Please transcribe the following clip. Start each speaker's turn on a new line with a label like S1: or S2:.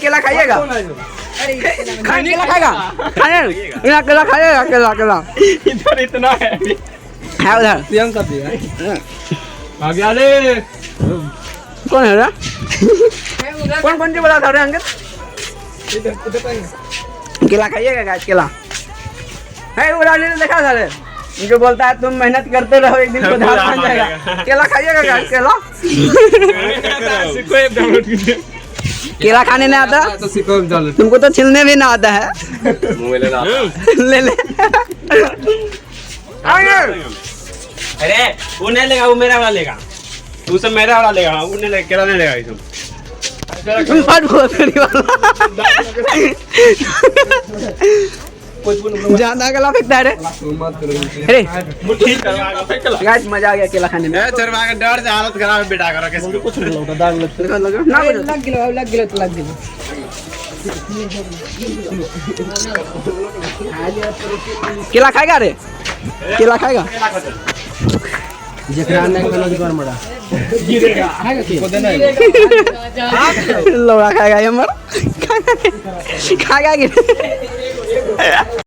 S1: केला खाइएगा? केला खाएगा? खाने यहाँ केला खाइएगा? केला केला
S2: इधर इतना है
S1: उधर।
S2: सीएम कर दिया आगे आले
S1: कौन है रे? कौन कौन सी बोला था रे अंकित? केला खाइएगा गाइस? केला है उड़ाने देखा था रे, जो बोलता है तुम मेहनत करते रहो एक दिन को धार बन जाएगा। केला खाइएगा गाइस? केला केला खाने नहीं आता
S2: तो सिको डाल
S1: तुमको? तो छिलने भी ना आता है।
S2: मुंह में ले
S1: ले ले
S3: अरे वो नहीं लेगा, वो मेरा वाला लेगा, तू सब मेरा वाला लेगा, वो नहीं लेगा, केला नहीं लेगा ये
S1: तुम फट भोसड़ी वाला ज्यादा केला फेंकता है रे। अरे गाइस मजा आ गया केला खाने में।
S3: चरवा के डर से हालत खराब है बेटा करो कैसे कुछ नहीं लगता दाग लगता
S1: ना लग गिलो तो लग गिलो। केला खाएगा रे? केला खाएगा?
S2: जेकरा ने कोनो दुकान बड़ा गिरेगा को देना है
S1: लोड़ा खाएगा ये मर खाएगा कि